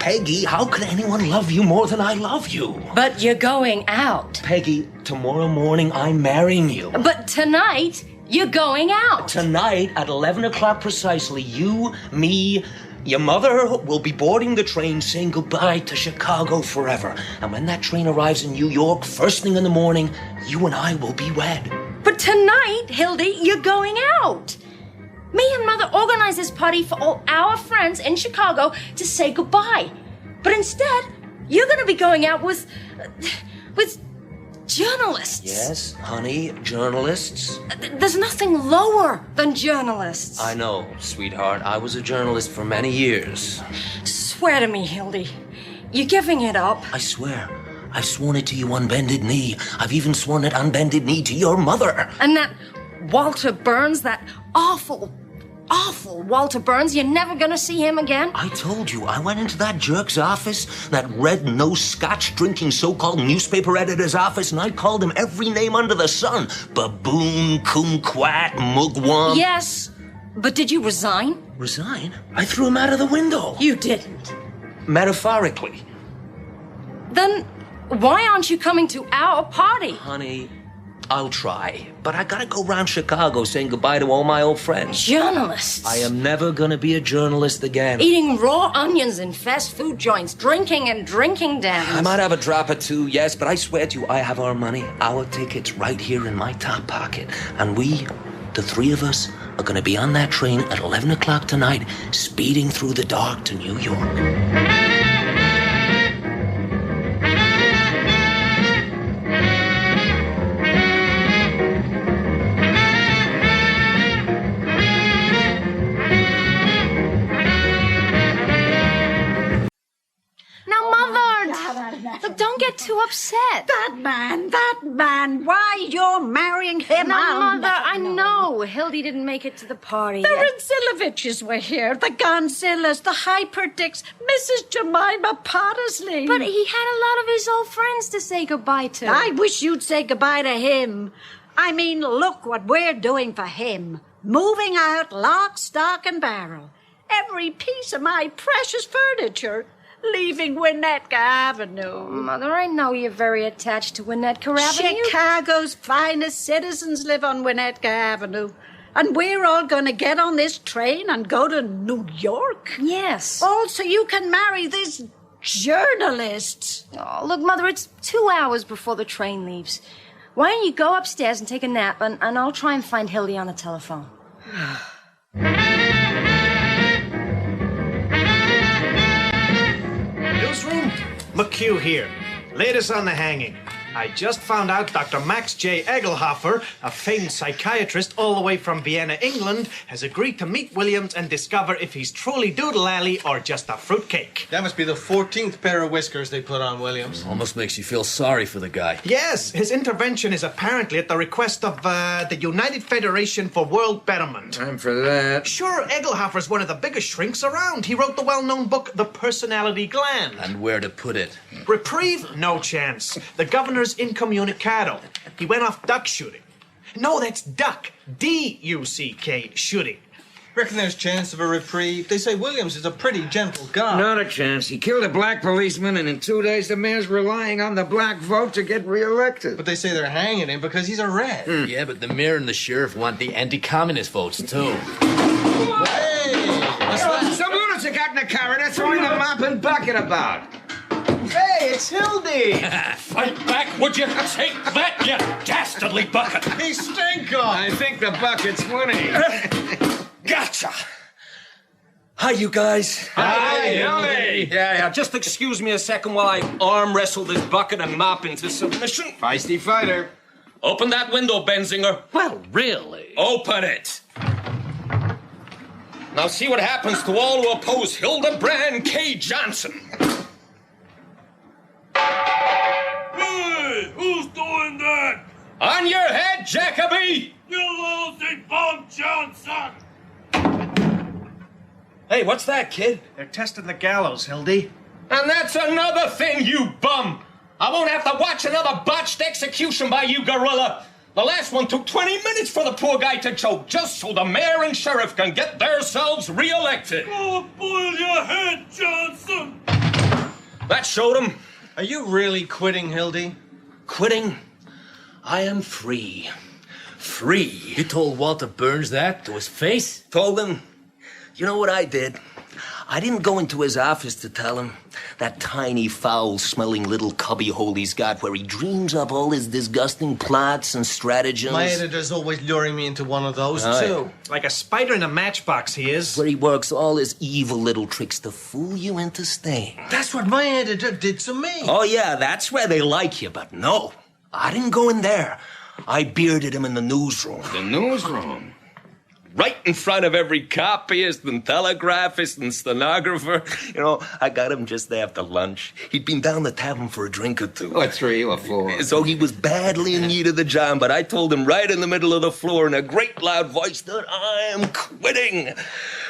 Peggy, how could anyone love you more than I love you? But you're going out. Peggy, tomorrow morning I'm marrying you. But tonight, you're going out. Tonight at 11 o'clock precisely, you, me, your mother will be boarding the train saying goodbye to Chicago forever. And when that train arrives in New York, first thing in the morning, you and I will be wed. But tonight, Hildy, you're going out. Me and Mother organized this party for all our friends in Chicago to say goodbye. But instead, you're going to be going out with journalists. Yes, honey, journalists. There's nothing lower than journalists. I know, sweetheart. I was a journalist for many years. Swear to me, Hildy. You're giving it up. I swear. I've sworn it to you on bended knee. I've even sworn it on bended knee to your mother. And that Walter Burns, that awful Walter Burns, you're never gonna see him again? I told you, I went into that jerk's office, that red-nosed scotch-drinking so-called newspaper editor's office, and I called him every name under the sun. Baboon, kumquat, mugwump. Yes, but did you resign? Resign? I threw him out of the window. You didn't. Metaphorically. Then why aren't you coming to our party? Honey, I'll try, but I gotta go round Chicago saying goodbye to all my old friends. Journalists. I am never gonna be a journalist again. Eating raw onions in fast food joints, drinking and drinking dens. I might have a drop or two, yes, but I swear to you, I have our money, our tickets right here in my top pocket. And we, the three of us, are gonna be on that train at 11 o'clock tonight, speeding through the dark to New York. Look, don't get too upset. That man, why you're marrying him? No, Mother, I know Hildy didn't make it to the party. The Renziloviches were here, the Gonzillas, the Hyperdicks, Mrs. Jemima Pottersley. But he had a lot of his old friends to say goodbye to. I wish you'd say goodbye to him. I mean, look what we're doing for him. Moving out lock, stock, and barrel. Every piece of my precious furniture. Leaving Winnetka Avenue. Mother, I know you're very attached to Winnetka Avenue. Chicago's finest citizens live on Winnetka Avenue. And we're all going to get on this train and go to New York? Yes. All so you can marry this journalist. Oh, look, Mother, it's 2 hours before the train leaves. Why don't you go upstairs and take a nap, and I'll try and find Hildy on the telephone. Newsroom? McHugh here. Latest on the hanging. I just found out Dr. Max J. Egelhofer, a famed psychiatrist all the way from Vienna, England, has agreed to meet Williams and discover if he's truly Doodle Alley or just a fruitcake. That must be the 14th pair of whiskers they put on Williams. Almost makes you feel sorry for the guy. Yes, his intervention is apparently at the request of the United Federation for World Betterment. Time for that. Sure, Egelhofer's one of the biggest shrinks around. He wrote the well-known book, The Personality Gland. And where to put it. Reprieve? No chance. The governor's incommunicado. He went off duck shooting. No, that's duck. D-U-C-K, shooting. Reckon there's chance of a reprieve? They say Williams is a pretty gentle guy. Not a chance. He killed a black policeman, and in 2 days the mayor's relying on the black vote to get reelected. But they say they're hanging him because he's a red. Yeah, but the mayor and the sheriff want the anti-communist votes, too. Hey! What's that? Some lunatic out in the corridor throwing a mop and bucket about. Hey, it's Hildy! Fight back, would you? Take that, you dastardly bucket! He stink off! I think the bucket's winning. Gotcha! Hi, you guys. Hi, Hildy. Yeah, just excuse me a second while I arm wrestle this bucket and mop into submission. Feisty fighter. Open that window, Benzinger. Well, really? Open it. Now see what happens to all who oppose Hildebrand K. Johnson. Hey, who's doing that? On your head, Jacoby! You losing bum Johnson! Hey, what's that, kid? They're testing the gallows, Hildy. And that's another thing, you bum! I won't have to watch another botched execution by you, gorilla! The last one took 20 minutes for the poor guy to choke, just so the mayor and sheriff can get themselves reelected. Go boil your head, Johnson! That showed him. Are you really quitting, Hildy? Quitting? I am free. Free. You told Walter Burns that to his face? Told him. You know what I did? I didn't go into his office to tell him. That tiny, foul-smelling little cubbyhole he's got where he dreams up all his disgusting plots and stratagems. My editor's always luring me into one of those, Oh, too. Like a spider in a matchbox, he is. Where he works all his evil little tricks to fool you into staying. That's what my editor did to me. Oh, yeah, that's where they like you, but no. I didn't go in there. I bearded him in the newsroom. The newsroom. Right in front of every copyist and telegraphist and stenographer. You know, I got him just after lunch. He'd been down the tavern for a drink or two. What, 3 or 4? So he was badly in need of the job, but I told him right in the middle of the floor in a great loud voice that I am quitting.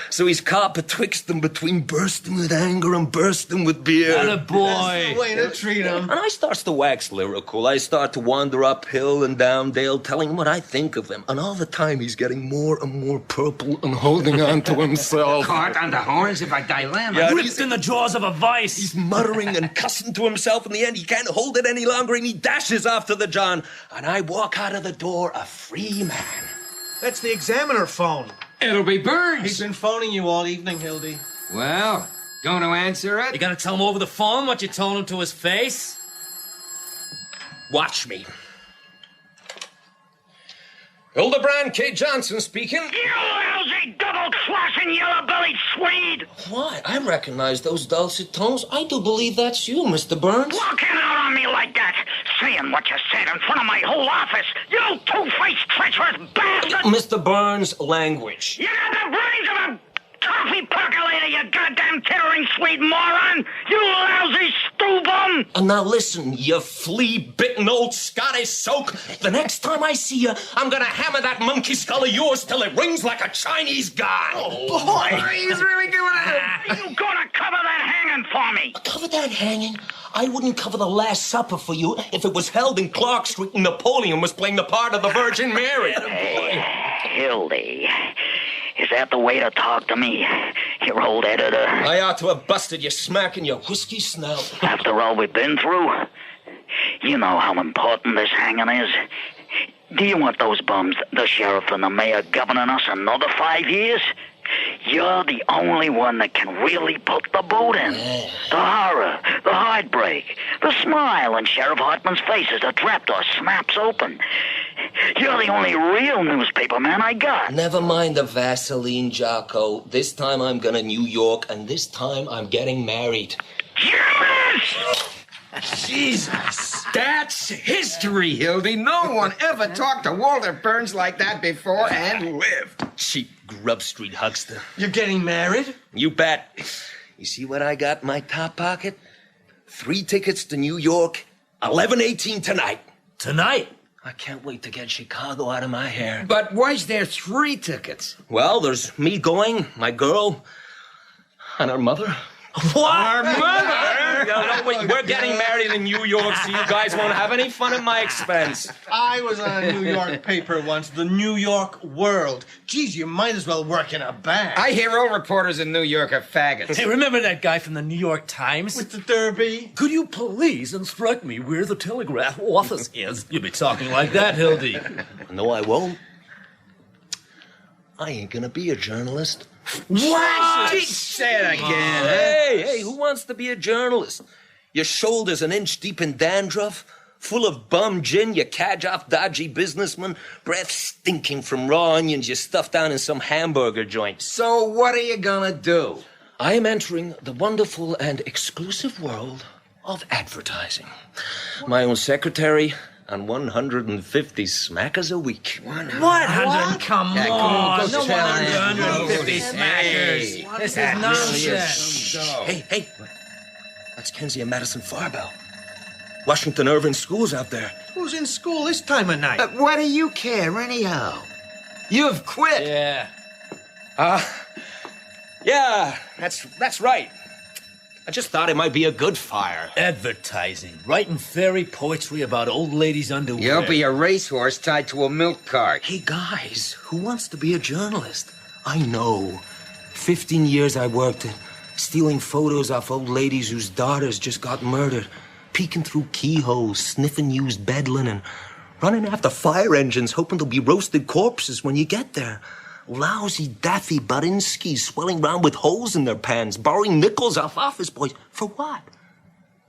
So he's caught betwixt them between bursting with anger and bursting with beer. Attaboy. Way to treat him. And I starts to wax lyrical. I start to wander uphill and down Dale, telling him what I think of him. And all the time he's getting more and more purple and holding on to himself. Caught on the horns of a dilemma. Yeah, Ripped in the jaws of a vice. He's muttering and cussing to himself. In the end, he can't hold it any longer, and he dashes off to the John. And I walk out of the door a free man. That's the Examiner phone. It'll be Burns. He's been phoning you all evening, Hildy. Well, going to answer it? You gonna tell him over the phone what you told him to his face? Watch me. Hildebrand K. Johnson speaking. You lousy double-crossing yellow-bellied Swede! Why? I recognize those dulcet tones. I do believe that's you, Mr. Burns. Walking out on me like that, saying what you said in front of my whole office, you two-faced treacherous bastard! Mr. Burns, language. You got the brains of a coffee percolator, you goddamn tittering Swede moron! You lousy stew bum! And now listen, you flea-bitten old Scottish soak. The next time I see you, I'm gonna hammer that monkey skull of yours till it rings like a Chinese gong. Oh, boy. He's really doing it. You gonna cover that hanging for me? Cover that hanging? I wouldn't cover the Last Supper for you if it was held in Clark Street and Napoleon was playing the part of the Virgin Mary. Hildy, is that the way to talk to me, your old editor? I ought to have busted you smacking your whiskey snout. After all we've been through, you know how important this hanging is. Do you want those bums, the sheriff and the mayor, governing us another 5 years? You're the only one that can really put the boot in. The horror, the heartbreak, the smile on Sheriff Hartman's face as the trapdoor snaps open. You're the only real newspaper man I got. Never mind the Vaseline, Jocko. This time I'm gonna New York, and this time I'm getting married. Yes! Jesus. That's history, Hildy. No one ever talked to Walter Burns like that before and lived. Cheap Grub Street huckster. You're getting married? You bet. You see what I got in my top pocket? 3 tickets to New York, 11:18 tonight. Tonight? I can't wait to get Chicago out of my hair. But why's there 3 tickets? Well, there's me going, my girl, and her mother. What? Our mother! No, we're getting married in New York, so you guys won't have any fun at my expense. I was on a New York paper once, the New York World. Geez, you might as well work in a bank. I hear all reporters in New York are faggots. Hey, remember that guy from the New York Times? With the derby. Could you please instruct me where the telegraph office is? You'll be talking like that, Hildy. No, I won't. I ain't gonna be a journalist. What? Say it again. Hey, who wants to be a journalist? Your shoulders an inch deep in dandruff, full of bum gin, you cadge-off dodgy businessman, breath stinking from raw onions you stuffed down in some hamburger joint. So what are you gonna do? I am entering the wonderful and exclusive world of advertising. My own secretary and 150 smackers a week. 100? Come Yeah, on. go No tell 150 him. smackers. Hey, This that is really nonsense. Hey, that's Kenzie and Madison Farbell. Washington Irving School's out there. Who's in school this time of night? But what do you care, anyhow? You've quit. Yeah. Yeah, that's right. I just thought it might be a good fire. Advertising. Writing fairy poetry about old ladies' underwear. You'll be a racehorse tied to a milk cart. Hey, guys, who wants to be a journalist? I know. 15 years I worked it. stealing photos off old ladies whose daughters just got murdered, peeking through keyholes, sniffing used bed linen, running after fire engines hoping there'll be roasted corpses when you get there. Lousy daffy Barinskis swelling round with holes in their pants, borrowing nickels off office boys. For what?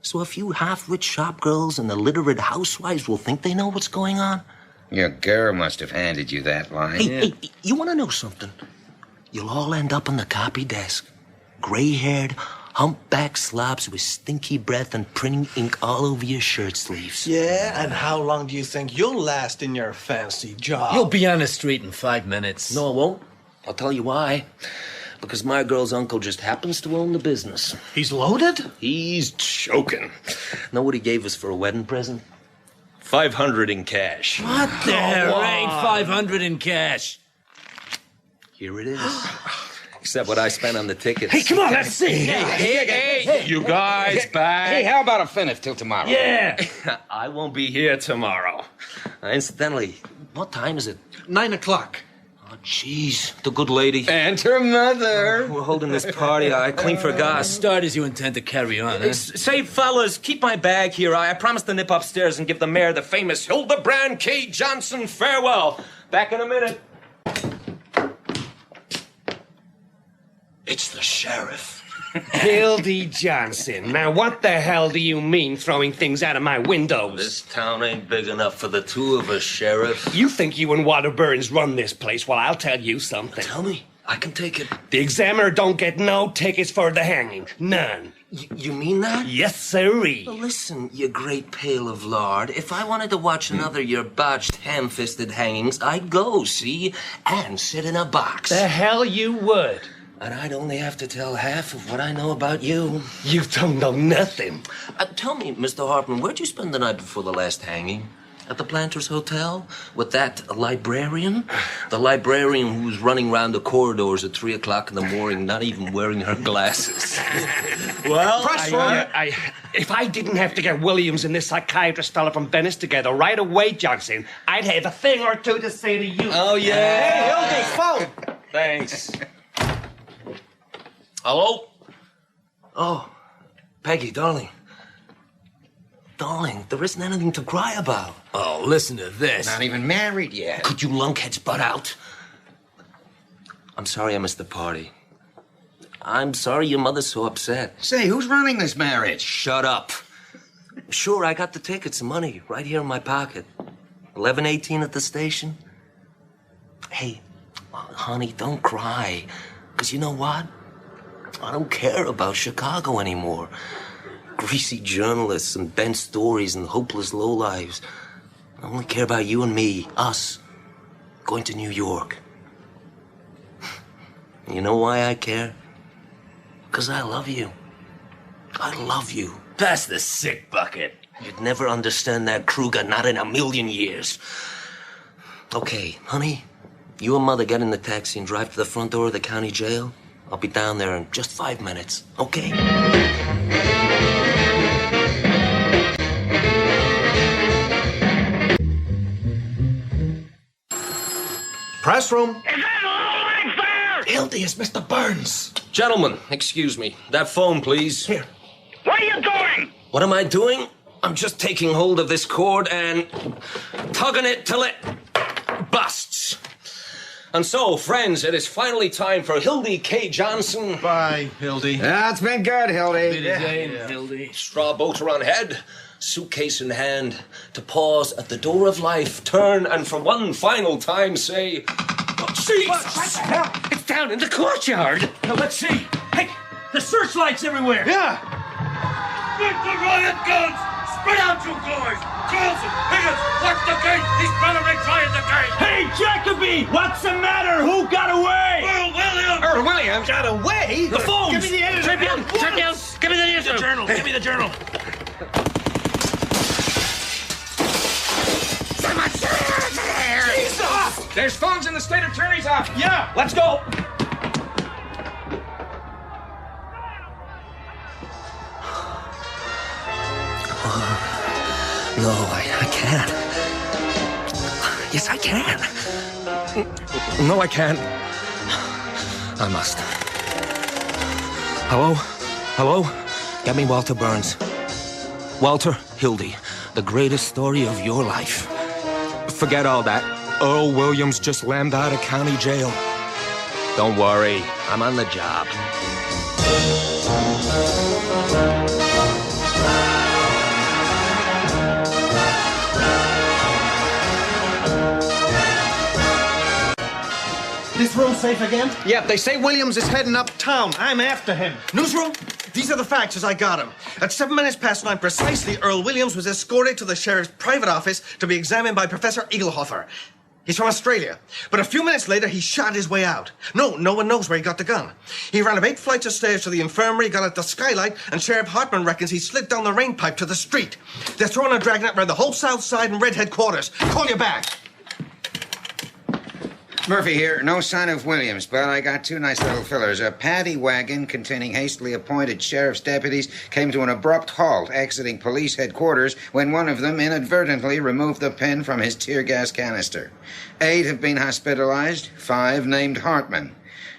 So a few half-wit shopgirls and illiterate housewives will think they know what's going on? Your girl must have handed you that line. Hey, you want to know something? You'll all end up on the copy desk. Gray-haired, humpback slobs with stinky breath and printing ink all over your shirt sleeves. Yeah, and how long do you think you'll last in your fancy job? You'll be on the street in 5 minutes. No, I won't. I'll tell you why. Because my girl's uncle just happens to own the business. He's loaded? He's choking. Know what he gave us for a wedding present? $500 in cash. What? There ain't 500 in cash. Here it is. Except what I spent on the tickets. Hey, come on, let's see. Hey, You guys back? Hey, how about a finish till tomorrow? Yeah. I won't be here tomorrow. Incidentally, what time is it? 9 o'clock. Oh, jeez, the good lady. And her mother. We're holding this party. I clean forgot. Start as you intend to carry on, huh? Say, fellas, keep my bag here. I promised to nip upstairs and give the mayor the famous Hildebrand K. Johnson farewell. Back in a minute. It's the sheriff. Hildy Johnson. Now, what the hell do you mean throwing things out of my windows? This town ain't big enough for the two of us, Sheriff. You think you and Walter Burns run this place? Well, I'll tell you something. Tell me. I can take it. The Examiner don't get no tickets for the hanging. None. You mean that? Yes, sirree. Well, listen, you great pail of lard. If I wanted to watch another of your botched, ham-fisted hangings, I'd go, see? And sit in a box. The hell you would. And I'd only have to tell half of what I know about you. You don't know nothing. Tell me, Mr. Hartman, where'd you spend the night before the last hanging? At the Planters Hotel? With that librarian? The librarian who was running round the corridors at 3 o'clock in the morning, not even wearing her glasses. Well, if I didn't have to get Williams and this psychiatrist fella from Venice together right away, Johnson, I'd have a thing or two to say to you. Oh, yeah? Hey, Hildy's phone. Thanks. Hello? Oh, Peggy, darling. Darling, there isn't anything to cry about. Oh, listen to this. Not even married yet. Could you lunkheads butt out? I'm sorry I missed the party. I'm sorry your mother's so upset. Say, who's running this marriage? Shut up. Sure, I got the tickets and money right here in my pocket. 11:18 at the station. Hey, honey, don't cry. 'Cause you know what? I don't care about Chicago anymore. Greasy journalists and bent stories and hopeless lowlives. I only care about you and me, us, going to New York. You know why I care? 'Cause I love you. I love you. Pass the sick bucket. You'd never understand that, Kruger, not in a million years. Okay, honey, you and Mother get in the taxi and drive to the front door of the county jail. I'll be down there in just 5 minutes, okay? Press room. Is that all right there? Hildy, it's Mr. Burns. Gentlemen, excuse me. That phone, please. Here. What are you doing? What am I doing? I'm just taking hold of this cord and tugging it till it busts. And so, friends, it is finally time for Hildy K. Johnson. Bye, Hildy. That's been good, Hildy. Hildy. Straw boat around head, suitcase in hand, to pause at the door of life, turn, and for one final time say, Jesus! It's down in the courtyard. Now, let's see. Hey, the searchlights everywhere. Yeah. Get the riot guns! Spread out, you guys! Carlson, Higgins, watch the gate! He's probably trying the gate! Hey, Jacoby! What's the matter? Who got away? Earl Williams! Got away? The phones! Give me the editor. Check down! Give me the answer! Journal. Give me the journal. Jesus! There's phones in the state attorney's office. Yeah, let's go. No, I can't. Yes, I can. No, I can't. I must. Hello? Hello? Get me Walter Burns. Walter, Hildy, the greatest story of your life. Forget all that. Earl Williams just lambed out of county jail. Don't worry, I'm on the job. This room safe again? Yep, they say Williams is heading uptown. I'm after him. Newsroom, these are the facts as I got them. At 9:07 precisely, Earl Williams was escorted to the sheriff's private office to be examined by Professor Egelhofer. He's from Australia. But a few minutes later, he shot his way out. No one knows where he got the gun. He ran up 8 flights of stairs to the infirmary, got at the skylight, and Sheriff Hartman reckons he slid down the rain pipe to the street. They're throwing a dragnet around the whole south side and Red headquarters. Call you back. Murphy here. No sign of Williams, but I got 2 nice little fillers. A paddy wagon containing hastily appointed sheriff's deputies came to an abrupt halt exiting police headquarters when one of them inadvertently removed the pin from his tear gas canister. 8 have been hospitalized, 5 named Hartman.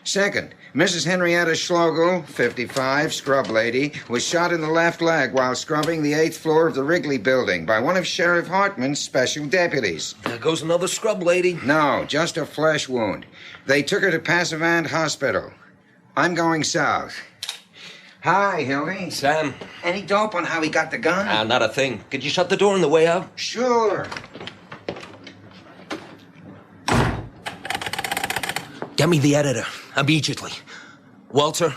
Second, Mrs. Henrietta Schlegel, 55, scrub lady, was shot in the left leg while scrubbing the 8th floor of the Wrigley building by one of Sheriff Hartman's special deputies. There goes another scrub lady. No, just a flesh wound. They took her to Passavant Hospital. I'm going south. Hi, Hildy. Sam. Any dope on how he got the gun? Not a thing. Could you shut the door on the way out? Sure. Get me the editor, immediately. Walter,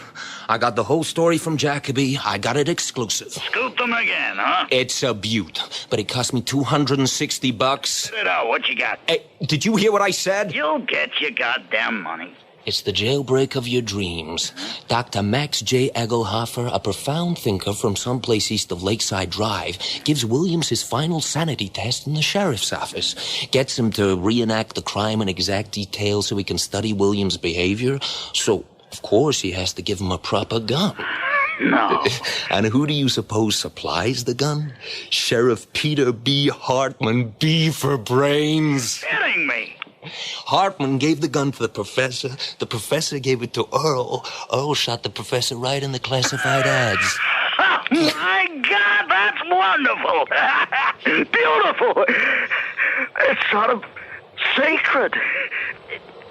I got the whole story from Jacoby. I got it exclusive. Scoop them again, huh? It's a beaut, but it cost me $260. Spit it out. What you got? Hey, did you hear what I said? You'll get your goddamn money. It's the jailbreak of your dreams. Dr. Max J. Egelhofer, a profound thinker from someplace east of Lakeside Drive, gives Williams his final sanity test in the sheriff's office. Gets him to reenact the crime in exact detail so he can study Williams' behavior. So, of course, he has to give him a proper gun. No. And who do you suppose supplies the gun? Sheriff Peter B. Hartman, B for brains. Kidding me. Hartman gave the gun to the professor. The professor gave it to Earl. Earl shot the professor right in the classified ads. Oh, my God, that's wonderful. Beautiful. It's sort of sacred.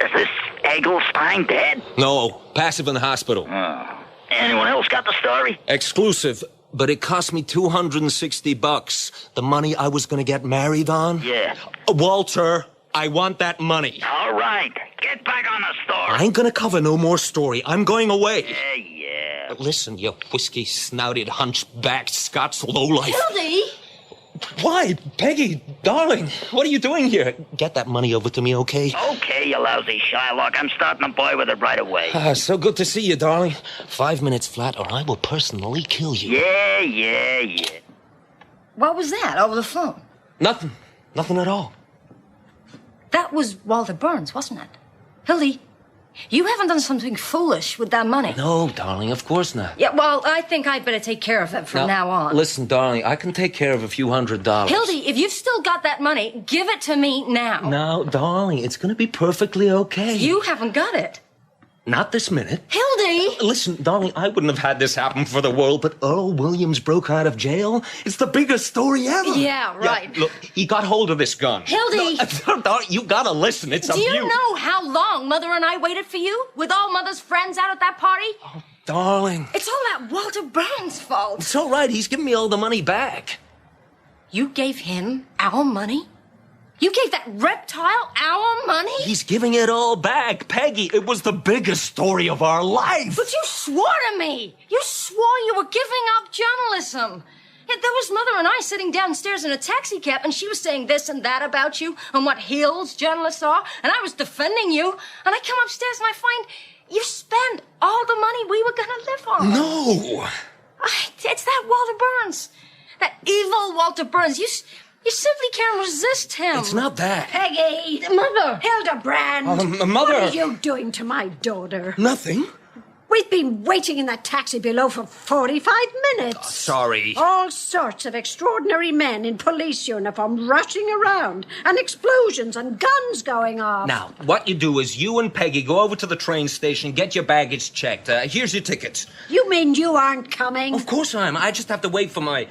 Is this Egelstein dead? No, passive in the hospital. Anyone else got the story? Exclusive, but it cost me $260. The money I was going to get married on? Yeah. Walter, I want that money. All right. Get back on the story. I ain't going to cover no more story. I'm going away. Yeah. But listen, you whiskey-snouted, hunchbacked Scots lowlife. Hildy! Why? Peggy, darling, what are you doing here? Get that money over to me, okay? Okay, you lousy Shylock. I'm starting a boy with it right away. So good to see you, darling. 5 minutes flat, or I will personally kill you. Yeah. What was that over the phone? Nothing. Nothing at all. That was Walter Burns, wasn't it? Hildy, you haven't done something foolish with that money. No, darling, of course not. Yeah, well, I think I'd better take care of it from now on. Listen, darling, I can take care of a few $100s. Hildy, if you've still got that money, give it to me now. No, darling, it's going to be perfectly okay. You haven't got it. Not this minute. Hildy! Listen, darling, I wouldn't have had this happen for the world, but Earl Williams broke out of jail. It's the biggest story ever. Yeah, right. Look, he got hold of this gun. Hildy! Darling, you gotta listen. It's Do you know how long Mother and I waited for you? With all Mother's friends out at that party? Oh, darling. It's all that Walter Burns' fault. It's all right. He's giving me all the money back. You gave him our money? You gave that reptile our money? He's giving it all back. Peggy, it was the biggest story of our life. But you swore to me. You swore you were giving up journalism. Yet there was Mother and I sitting downstairs in a taxi cab, and she was saying this and that about you and what heels journalists are, and I was defending you. And I come upstairs and I find you spent all the money we were going to live on. No. It's that Walter Burns. That evil Walter Burns. You simply can't resist him. It's not that. Peggy! Mother! Hildebrand! Mother! What are you doing to my daughter? Nothing. We've been waiting in that taxi below for 45 minutes. Sorry. All sorts of extraordinary men in police uniform rushing around, and explosions and guns going off. Now, what you do is you and Peggy go over to the train station, get your baggage checked. Here's your tickets. You mean you aren't coming? Of course I am. I just have to wait for my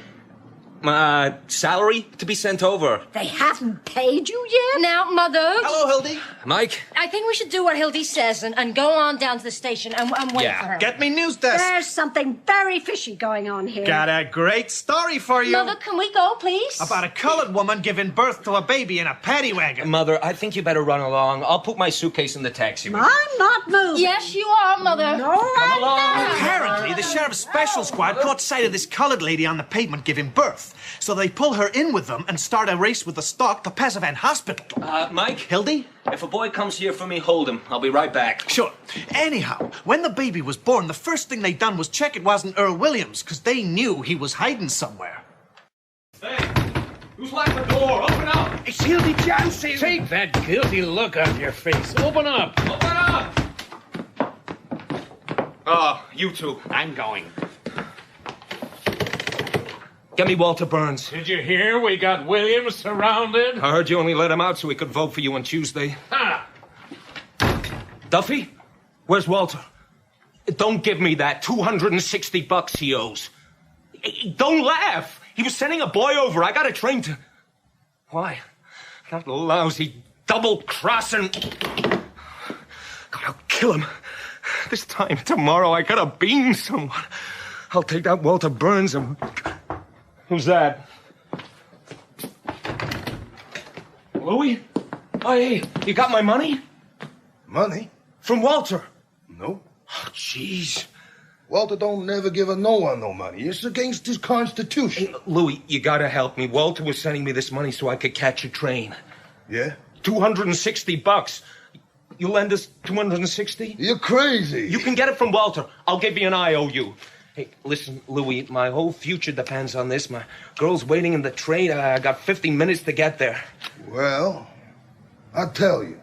salary to be sent over. They haven't paid you yet? Now, Mother. Hello, Hildy. Mike? I think we should do what Hildy says and go on down to the station and wait for her. Get me news desk. There's something very fishy going on here. Got a great story for you. Mother, can we go, please? About a colored woman giving birth to a baby in a paddy wagon. Mother, I think you better run along. I'll put my suitcase in the taxi. I'm not moving. Yes, you are, Mother. No, I'm not. Apparently, the sheriff's special squad caught sight of this colored lady on the pavement giving birth. So they pull her in with them and start a race with the stock to Pasavan Hospital. Mike? Hildy? If a boy comes here for me, hold him. I'll be right back. Sure. Anyhow, when the baby was born, the first thing they done was check it wasn't Earl Williams, because they knew he was hiding somewhere. Hey, who's locked the door? Open up! It's Hildy Johnson. Take that guilty look off your face. Open up. Open up! You two. I'm going. Get me Walter Burns. Did you hear we got Williams surrounded? I heard you only let him out so he could vote for you on Tuesday. Ha! Duffy? Where's Walter? Don't give me that. $260 he owes. Don't laugh. He was sending a boy over. I got a train to... Why? That lousy double-crossing... God, I'll kill him. This time tomorrow I gotta beam someone. I'll take that Walter Burns and... Who's that? Louis? Oh, hey, you got my money? Money? From Walter. No. Oh, jeez. Walter don't never give a no one no money. It's against his constitution. Hey, Louis, you gotta help me. Walter was sending me this money so I could catch a train. Yeah? $260. You lend us $260? You're crazy. You can get it from Walter. I'll give you an IOU. Hey, listen, Louis, my whole future depends on this. My girl's waiting in the train. I got 50 minutes to get there. Well, I'll tell you.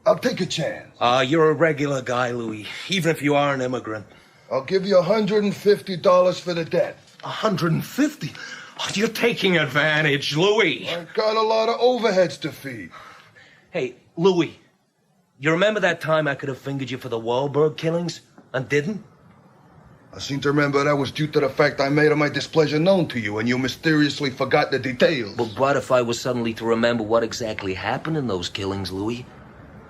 I'll take a chance. You're a regular guy, Louis, even if you are an immigrant. I'll give you $150 for the debt. $150? Oh, you're taking advantage, Louis. I got a lot of overheads to feed. Hey, Louis, you remember that time I could have fingered you for the Wahlberg killings and didn't? I seem to remember that was due to the fact I made my displeasure known to you and you mysteriously forgot the details. But what if I was suddenly to remember what exactly happened in those killings, Louis?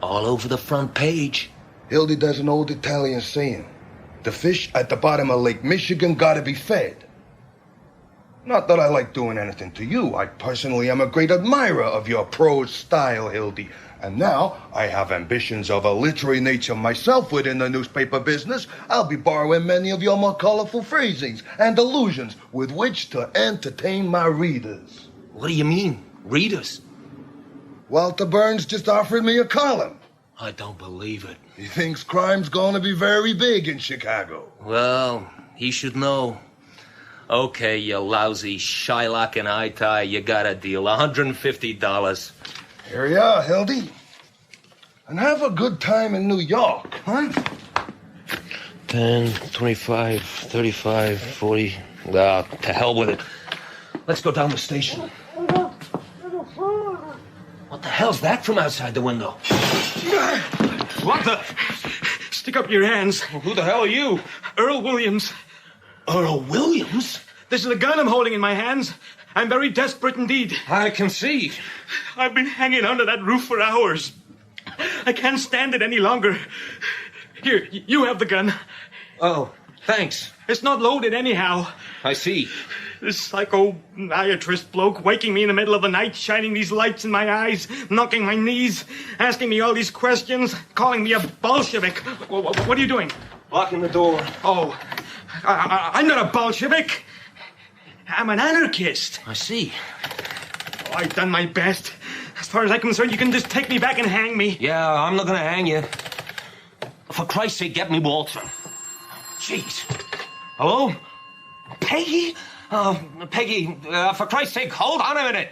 All over the front page. Hildy, there's an old Italian saying. The fish at the bottom of Lake Michigan gotta be fed. Not that I like doing anything to you. I personally am a great admirer of your prose style, Hildy. And now I have ambitions of a literary nature myself within the newspaper business. I'll be borrowing many of your more colorful phrasings and allusions with which to entertain my readers. What do you mean, readers? Walter Burns just offered me a column. I don't believe it. He thinks crime's gonna be very big in Chicago. Well, he should know. Okay, you lousy Shylock and eye-tie, you got a deal. $150. Here you are, Hildy. And have a good time in New York, huh? 10, 25, 35, 40. To hell with it. Let's go down the station. What the hell's that from outside the window? What the? Stick up your hands. Well, who the hell are you? Earl Williams. Earl Williams? This is the gun I'm holding in my hands. I'm very desperate indeed. I can see. I've been hanging under that roof for hours. I can't stand it any longer. Here, you have the gun. Oh, thanks. It's not loaded anyhow. I see. This psychoniatrist bloke waking me in the middle of the night, shining these lights in my eyes, knocking my knees, asking me all these questions, calling me a Bolshevik. What are you doing? Locking the door. Oh, I'm not a Bolshevik. I'm an anarchist. I see. Oh, I've done my best. As far as I'm concerned, you can just take me back and hang me. Yeah, I'm not gonna hang you. For Christ's sake, get me Walter. Jeez. Hello? Peggy? Peggy, for Christ's sake, hold on a minute.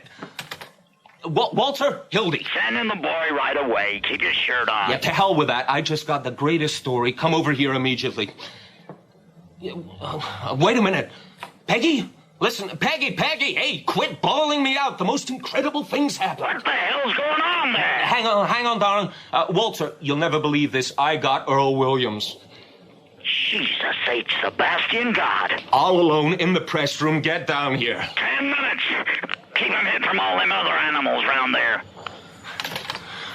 Walter, Hildy. Send in the boy right away. Keep your shirt on. Yeah, to hell with that. I just got the greatest story. Come over here immediately. Wait a minute. Peggy? Listen, Peggy, hey, quit bawling me out. The most incredible things happen. What the hell's going on there? Hang on, darling. Walter, you'll never believe this. I got Earl Williams. Jesus H. Sebastian God. All alone in the press room. Get down here. 10 minutes. Keep him hid from all them other animals round there.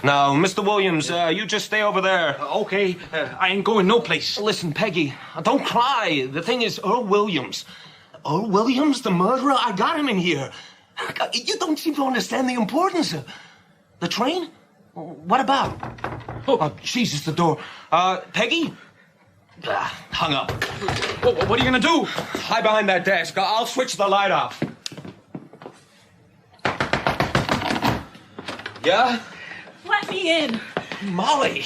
Now, Mr. Williams, you just stay over there. Okay, I ain't going no place. Listen, Peggy, don't cry. The thing is, Earl Williams. Earl Williams, the murderer? I got him in here. You don't seem to understand the importance of... The train? What about? Oh, Jesus, the door. Peggy? Hung up. What are you gonna do? Hide behind that desk. I'll switch the light off. Yeah? Let me in. Molly,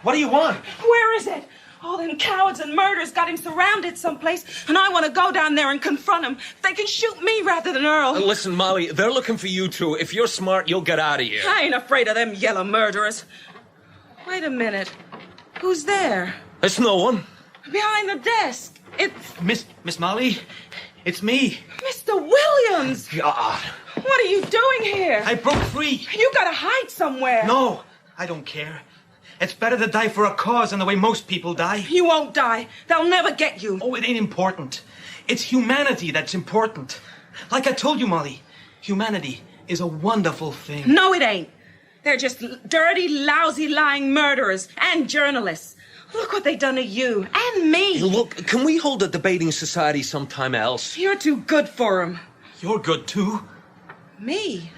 what do you want? Where is it? All them cowards and murderers got him surrounded someplace, and I want to go down there and confront him. They can shoot me rather than Earl. Listen, Molly, they're looking for you two. If you're smart, you'll get out of here. I ain't afraid of them yellow murderers. Wait a minute. Who's there? It's no one. Behind the desk. It's... Miss Molly, it's me. Mr. Williams! God. What are you doing here? I broke free. You gotta hide somewhere. No, I don't care. It's better to die for a cause than the way most people die. You won't die. They'll never get you. Oh, it ain't important. It's humanity that's important. Like I told you, Molly, humanity is a wonderful thing. No, it ain't. They're just dirty, lousy, lying murderers and journalists. Look what they done to you and me. Look, can we hold a debating society sometime else? You're too good for them. You're good, too. Me?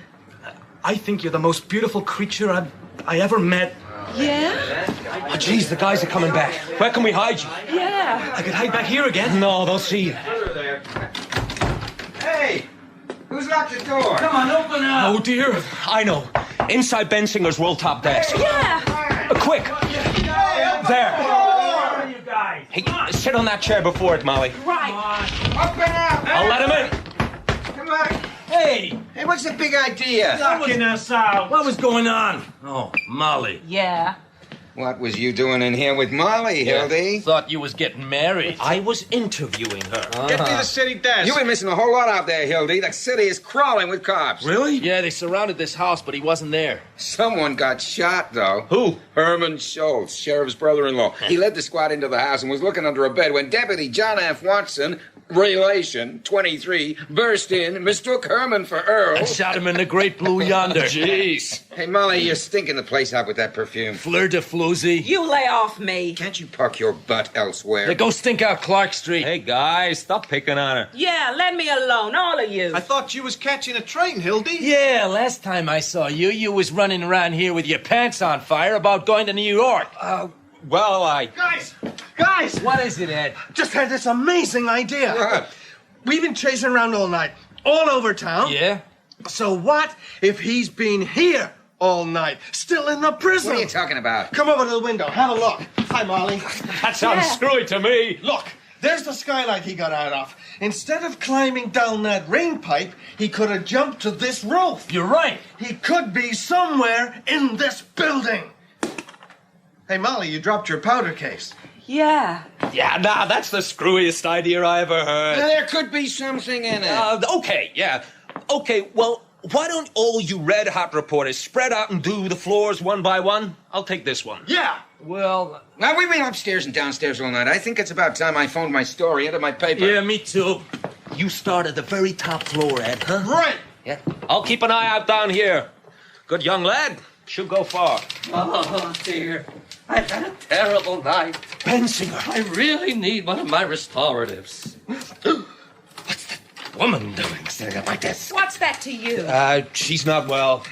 I think you're the most beautiful creature I ever met. Yeah? Oh, geez, the guys are coming back. Where can we hide you? Yeah. I could hide back here again. No, they'll see you. Hey, who's locked the door? Come on, open up. Oh, dear. I know. Inside Bensinger's roll-top desk. Yeah. Quick. There. Where are you guys? Hey, sit on that chair before it, Molly. Right. Open up! I'll let him in. Come on. Hey, Hey, what's the big idea? knocking us out. What was going on? Oh, Molly. Yeah. What was you doing in here with Molly, Hildy? Thought you was getting married. I was interviewing her. Get me the city desk. You've been missing a whole lot out there, Hildy. The city is crawling with cops. Really? Yeah, they surrounded this house, but he wasn't there. Someone got shot, though. Who? Herman Schultz, sheriff's brother-in-law. He led the squad into the house and was looking under a bed when Deputy John F. Watson, relation, 23, burst in, mistook Herman for Earl. And shot him in the great blue yonder. Jeez. Hey, Molly, you're stinking the place out with that perfume. Fleur de floozy. You lay off me. Can't you park your butt elsewhere? They go stink out Clark Street. Hey, guys, stop picking on her. Yeah, let me alone, all of you. I thought you was catching a train, Hildy. Yeah, last time I saw you, you was running around here with your pants on fire about going to New York. Well, I... Guys! What is it, Ed? Just had this amazing idea. What? We've been chasing around all night, all over town. Yeah? So what if he's been here all night, still in the prison? What are you talking about? Come over to the window, have a look. Hi, Molly. That sounds screwy to me. Look, there's the skylight he got out of. Instead of climbing down that rain pipe, he could have jumped to this roof. You're right. He could be somewhere in this building. Hey, Molly, you dropped your powder case. Yeah. Yeah, nah, that's the screwiest idea I ever heard. There could be something in it. Okay, yeah. Okay, well, why don't all you red-hot reporters spread out and do the floors one by one? I'll take this one. Yeah. Well, Now, we've been upstairs and downstairs all night. I think it's about time I phoned my story into my paper. yeah, me too. You start at the very top floor, Ed, huh? Right. Yeah. I'll keep an eye out down here. Good young lad. Should go far. Oh, dear. I've had a terrible night. Bensinger. I really need one of my restoratives. What's that woman doing sitting at my desk? What's that to you? She's not well.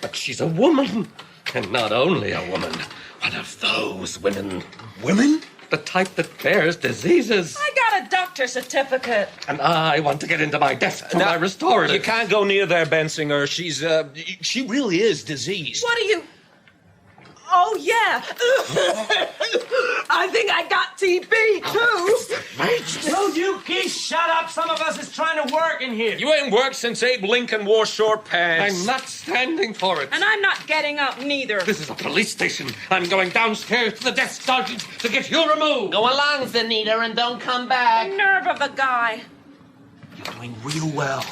But she's a woman. And not only a woman, one of those women. Women? The type that bears diseases. I got a doctor's certificate. And I want to get into my desk for my restorative. You can't go near there, Bensinger. She really is diseased. What are you... Oh, yeah. I think I got TB, too. Don't you keep shut up. Some of us is trying to work in here. You ain't worked since Abe Lincoln wore short pants. I'm not standing for it. And I'm not getting up neither. This is a police station. I'm going downstairs to the desk sergeant to get you removed. Go along, Zanita, and don't come back. The nerve of the guy. You're doing real well.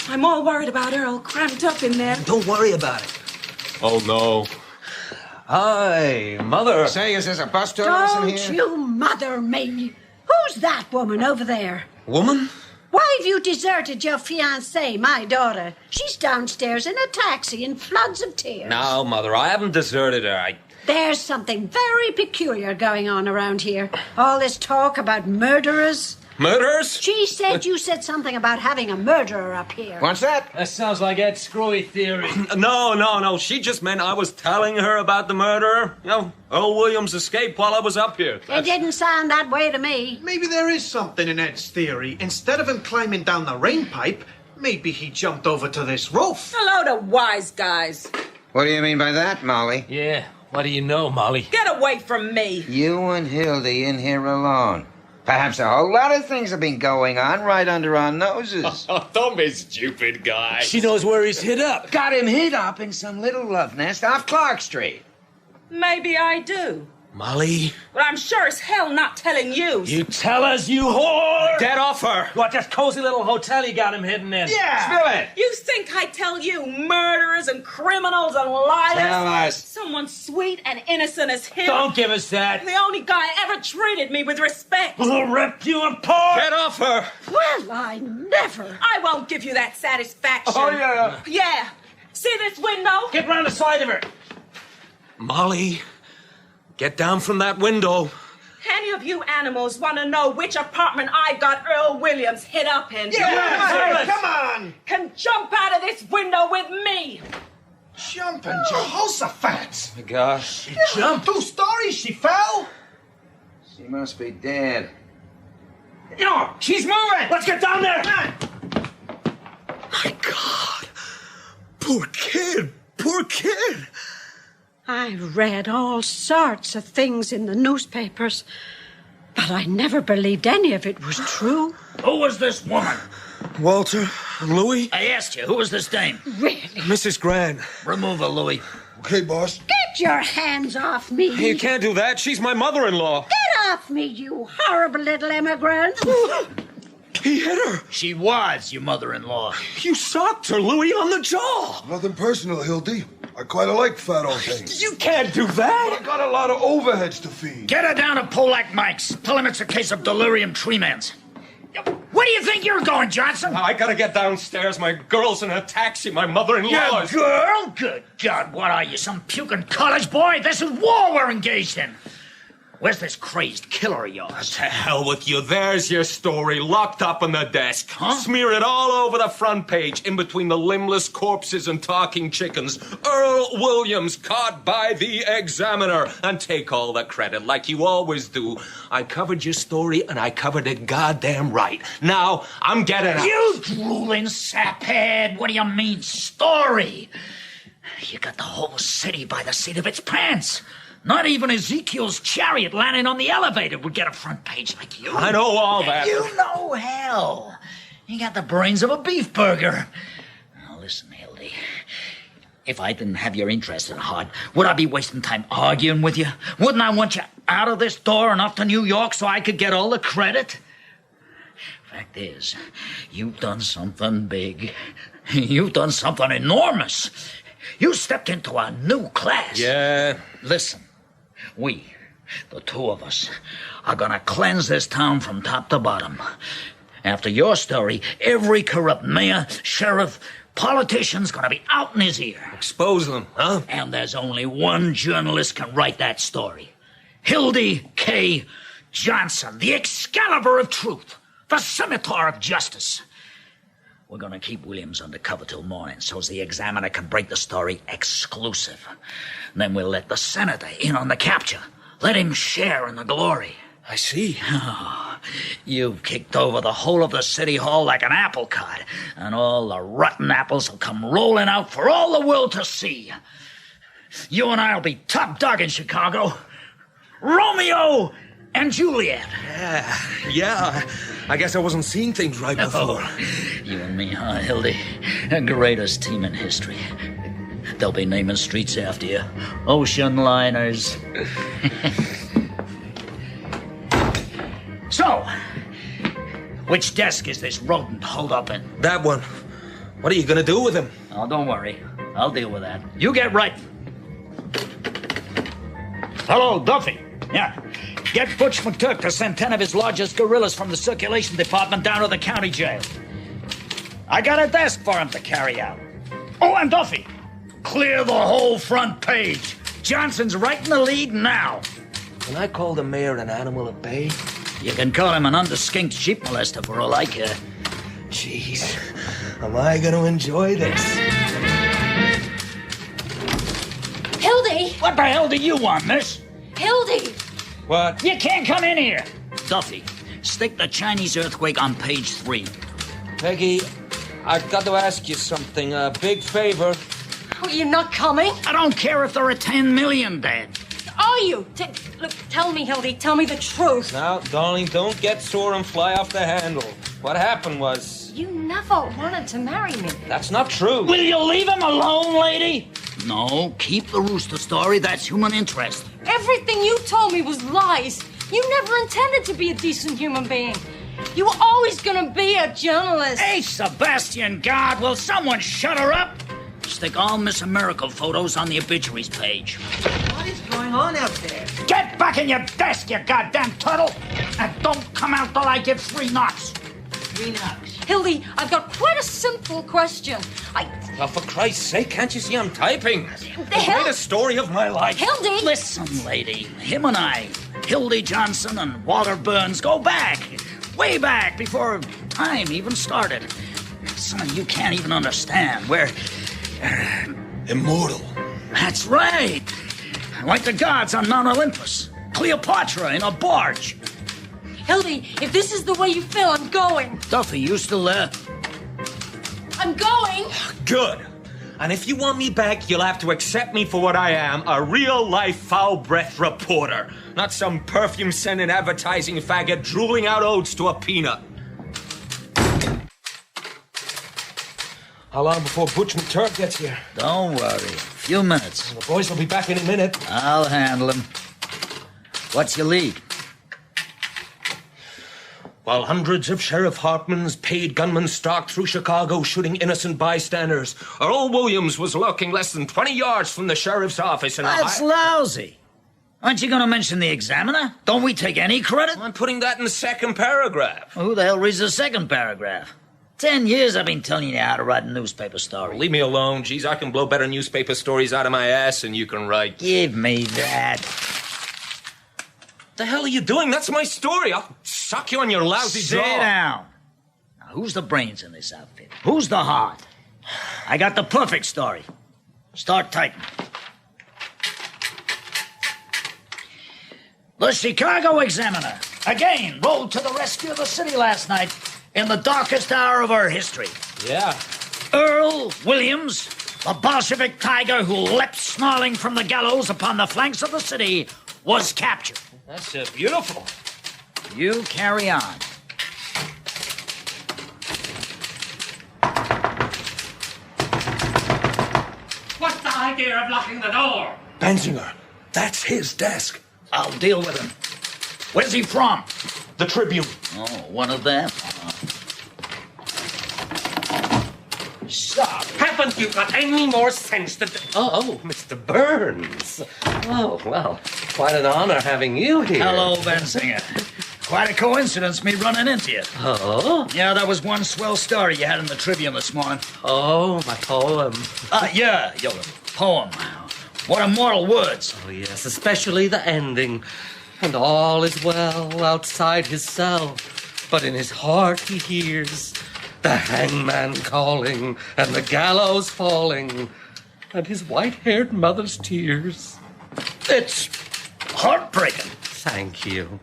I'm all worried about Earl, cramped up in there. Don't worry about it. Oh, no. Hi, Mother. Say, is this a bus tour in here? Don't you mother me. Who's that woman over there? Woman? Why have you deserted your fiancée, my daughter? She's downstairs in a taxi in floods of tears. No, Mother, I haven't deserted her. There's something very peculiar going on around here. All this talk about murderers. Murderers? She said you said something about having a murderer up here. What's that? That sounds like Ed Screwy theory. No. She just meant I was telling her about the murderer. You know, Earl Williams escaped while I was up here. It didn't sound that way to me. Maybe there is something in Ed's theory. Instead of him climbing down the rain pipe, maybe he jumped over to this roof. A load of wise guys. What do you mean by that, Molly? Yeah, what do you know, Molly? Get away from me. You and Hildy in here alone. Perhaps a whole lot of things have been going on right under our noses. Oh, don't be stupid, guy. She knows where he's hid up. Got him hid up in some little love nest off Clark Street. Maybe I do. Molly? But I'm sure as hell not telling you. You tell us, you whore! Get off her! What, that cozy little hotel you got him hidden in? Yeah! Spill it! You think I tell you murderers and criminals and liars? Tell us. Someone sweet and innocent as him. Don't give us that. The only guy ever treated me with respect. We'll rip you apart! Get off her! Well, I never. I won't give you that satisfaction. Oh, yeah. Yeah. See this window? Get round the side of her. Molly, get down from that window. Any of you animals want to know which apartment I got Earl Williams hid up in? Come on! Can jump out of this window with me. Jumping Jehoshaphat! My gosh. She jumped. 2 stories, she fell. She must be dead. No, she's moving! Let's get down there! My God. Poor kid. Poor kid. I read all sorts of things in the newspapers, but I never believed any of it was true. Who was this woman? Walter, Louis. I asked you, who was this dame? Really? Mrs. Grant. Remove her, Louis. Okay, boss. Get your hands off me. You can't do that. She's my mother-in-law. Get off me, you horrible little immigrant. He hit her. She was your mother-in-law. You socked her, Louis, on the jaw. Nothing personal, Hildy. I quite like fat old things. You can't do that. I got a lot of overheads to feed. Get her down to Polack Mike's. Tell him it's a case of delirium tremens. Where do you think you're going, Johnson? I gotta get downstairs. My girl's in a taxi. My mother-in-law is... Your girl? Good God, what are you, some puking college boy? This is war we're engaged in. Where's this crazed killer of yours? To hell with you. There's your story, locked up in the desk. Huh? Smear it all over the front page, in between the limbless corpses and talking chickens. Earl Williams caught by the Examiner. And take all the credit, like you always do. I covered your story, and I covered it goddamn right. Now, I'm getting out. You drooling saphead. What do you mean, story? You got the whole city by the seat of its pants. Not even Ezekiel's chariot landing on the elevator would get a front page like you. I know all that. You know hell. You got the brains of a beef burger. Now listen, Hildy. If I didn't have your interest at heart, would I be wasting time arguing with you? Wouldn't I want you out of this door and off to New York so I could get all the credit? Fact is, you've done something big. You've done something enormous. You stepped into a new class. Yeah. Listen. We, the two of us, are gonna cleanse this town from top to bottom. After your story, every corrupt mayor, sheriff, politician's gonna be out in his ear. Expose them, huh? And there's only one journalist can write that story. Hildy K. Johnson, the Excalibur of truth, the scimitar of justice. We're gonna keep Williams undercover till morning so's the Examiner can break the story exclusive. Then we'll let the senator in on the capture. Let him share in the glory. I see. Oh, you've kicked over the whole of the city hall like an apple cart, and all the rotten apples will come rolling out for all the world to see. You and I'll be top dog in Chicago. Romeo and Juliet. Yeah. I guess I wasn't seeing things right before. You and me, huh, Hildy? The greatest team in history. They'll be naming streets after you. Ocean liners. So, which desk is this rodent holed up in? That one. What are you gonna do with him? Oh, don't worry. I'll deal with that. You get right. Hello, Duffy. Yeah. Get Butch McTurk to send 10 of his largest gorillas from the circulation department down to the county jail. I got a desk for him to carry out. Oh, and Duffy, clear the whole front page. Johnson's right in the lead now. Can I call the mayor an animal at bay? You can call him an underskinked sheep molester for all I care. Jeez, am I gonna enjoy this? Hildy! What the hell do you want, miss? Hildy! What? You can't come in here. Duffy, stick the Chinese earthquake on page 3. Peggy, I've got to ask you something. A big favor. Oh, you're not coming? I don't care if there are 10 million dead. Are you? Look, tell me, Hildy. Tell me the truth. Now, darling, don't get sore and fly off the handle. What happened was... You never wanted to marry me. That's not true. Will you leave him alone, lady? No, keep the rooster story. That's human interest. Everything you told me was lies. You never intended to be a decent human being. You were always gonna be a journalist. Hey, Sebastian God, will someone shut her up? Stick all Miss America photos on the obituaries page. What is going on out there? Get back in your desk, you goddamn turtle! And don't come out till I give 3 knocks. 3 knocks. Hildy, I've got quite a simple question. Oh, for Christ's sake, can't you see I'm typing? The greatest story of my life. Hildy! Listen, lady, him and I, Hildy Johnson and Walter Burns, go back. Way back, before time even started. Something you can't even understand. We're... immortal. That's right. Like the gods on Mount Olympus. Cleopatra in a barge. Hildy, if this is the way you feel, I'm going. Duffy, you still there? I'm going. Good. And if you want me back, you'll have to accept me for what I am, a real-life foul-breathed reporter, not some perfume-scented advertising faggot drooling out odes to a peanut. How long before Butch McTurk gets here? Don't worry. Few minutes. The boys will be back in a minute. I'll handle him. What's your lead? While hundreds of Sheriff Hartman's paid gunmen stalked through Chicago shooting innocent bystanders, Earl Williams was lurking less than 20 yards from the sheriff's office in That's lousy. Aren't you going to mention the Examiner? Don't we take any credit? I'm putting that in the second paragraph. Well, who the hell reads the second paragraph? 10 years I've been telling you how to write a newspaper story. Leave me alone. Geez, I can blow better newspaper stories out of my ass than you can write. Give me that. What the hell are you doing? That's my story. I'll suck you on your lousy Sit jaw. down. Now, who's the brains in this outfit? Who's the heart? I got the perfect story. Start typing. The Chicago Examiner, again, rolled to the rescue of the city last night in the darkest hour of our history. Yeah. Earl Williams, the Bolshevik tiger who leapt snarling from the gallows upon the flanks of the city, was captured. That's beautiful. You carry on. What's the idea of locking the door? Benzinger, that's his desk. I'll deal with him. Where's he from? The Tribune. Oh, one of them. Stop. Haven't you got any more sense than... Oh, Mr. Burns. Oh, well, quite an honor having you here. Hello, Benzinger. Quite a coincidence, me running into you. Oh? Yeah, that was one swell story you had in the Tribune this morning. Oh, my poem. Yeah, your poem. What immortal words. Oh, yes, especially the ending. And all is well outside his cell, but in his heart he hears the hangman calling and the gallows falling and his white-haired mother's tears. It's heartbreaking. Thank you.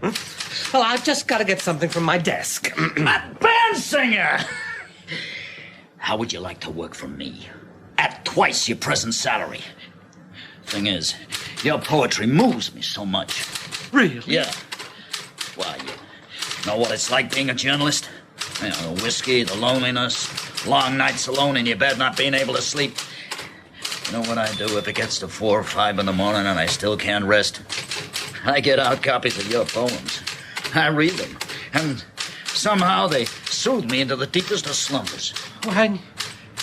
Well, I've just got to get something from my desk. Benzinger! How would you like to work for me? At twice your present salary. Thing is, your poetry moves me so much. Really? Yeah. Why, Know what it's like being a journalist? You know, the whiskey, the loneliness, long nights alone in your bed not being able to sleep. You know what I do if it gets to 4 or 5 in the morning and I still can't rest? I get out copies of your poems. I read them. And somehow they soothe me into the deepest of slumbers.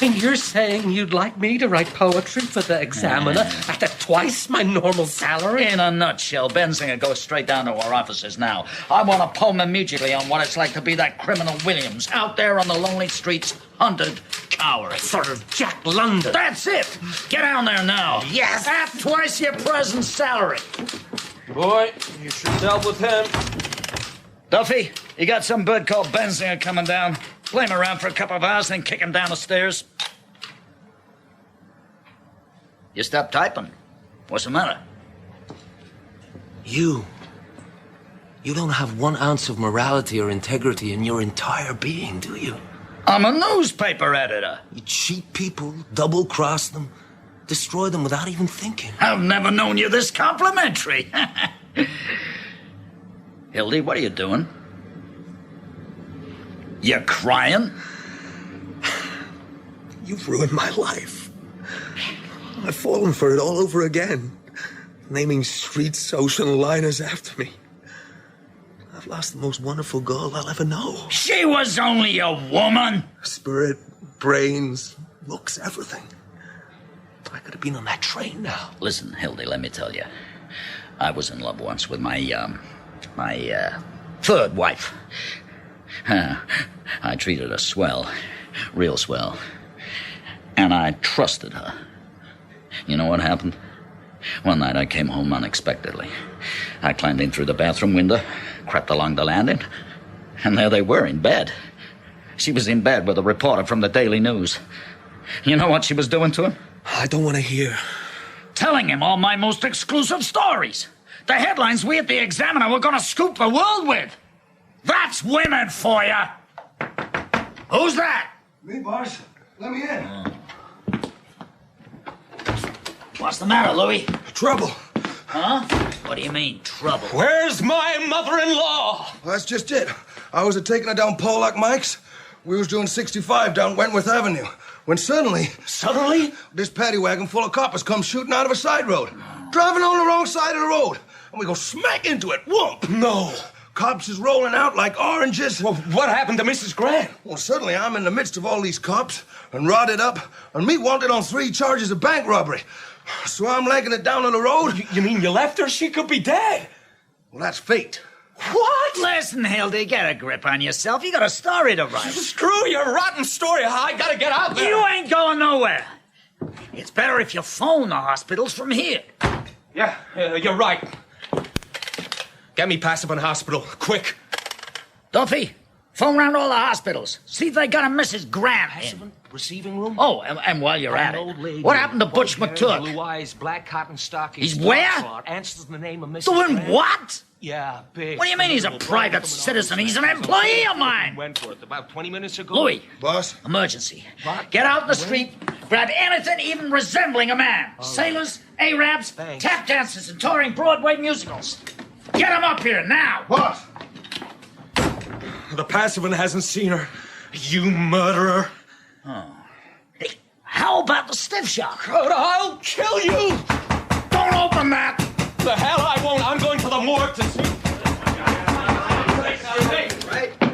And you're saying you'd like me to write poetry for the Examiner at twice my normal salary? In a nutshell, Benzinger goes straight down to our offices now. I want a poem immediately on what it's like to be that criminal Williams out there on the lonely streets, hunted, coward. Sort of Jack London. That's it. Get down there now. Yes. At twice your present salary. Boy, you should dealt with him. Duffy, you got some bird called Benzinger coming down. Play him around for a couple of hours, then kick him down the stairs. You stopped typing. What's the matter? You don't have 1 ounce of morality or integrity in your entire being, do you? I'm a newspaper editor. You cheat people, double-cross them, destroy them without even thinking. I've never known you this complimentary. Hildy, what are you doing? You crying? You've ruined my life. I've fallen for it all over again. Naming streets, ocean liners after me. I've lost the most wonderful girl I'll ever know. She was only a woman. Spirit, brains, looks, everything. I could have been on that train now. Listen, Hildy, let me tell you. I was in love once with my third wife. I treated her swell. Real swell. And I trusted her. You know what happened? One night I came home unexpectedly. I climbed in through the bathroom window, crept along the landing, and there they were in bed. She was in bed with a reporter from the Daily News. You know what she was doing to him? I don't want to hear. Telling him all my most exclusive stories. The headlines we at the Examiner were going to scoop the world with. That's women for you. Who's that? Me, boss. Let me in. What's the matter, Louis? Trouble. Huh? What do you mean, trouble? Where's my mother-in-law? Well, that's just it. I was taking her down Pollock Mike's. We was doing 65 down Wentworth Avenue. When suddenly, this paddy wagon full of coppers comes shooting out of a side road. Driving on the wrong side of the road. And we go smack into it. Whoomp! No. Cops is rolling out like oranges. Well, what happened to Mrs. Grant? Well, suddenly I'm in the midst of all these cops and rodded up and me wanted on 3 charges of bank robbery. So I'm legging it down on the road. You mean you left her? She could be dead. Well, that's fate. What? Listen, Hildy, get a grip on yourself. You got a story to write. Screw your rotten story. I gotta get out there. You ain't going nowhere. It's better if you phone the hospitals from here. Yeah, you're right. Get me Passavant Hospital, quick. Duffy, phone round all the hospitals. See if they got a Mrs. Grant in. Receiving room? Oh, and while you're at it, what happened to Butch McTurk? Blue eyes, black cotton stockings. He's where? Answers the name of Mrs. Doing Grant. what? Yeah, big. What do you mean he's a private citizen? He's an employee of mine. Wentworth, about 20 minutes ago. Louis. Boss? Emergency. Get out in the street, grab anything even resembling a man. Sailors, Arabs, tap dancers, and touring Broadway musicals. Get them up here now. Boss! The Passavant hasn't seen her. You murderer. Oh. Hey, how about the stiff shock? God, I'll kill you! Don't open that! The hell I won't. I'm going to the morgue to see.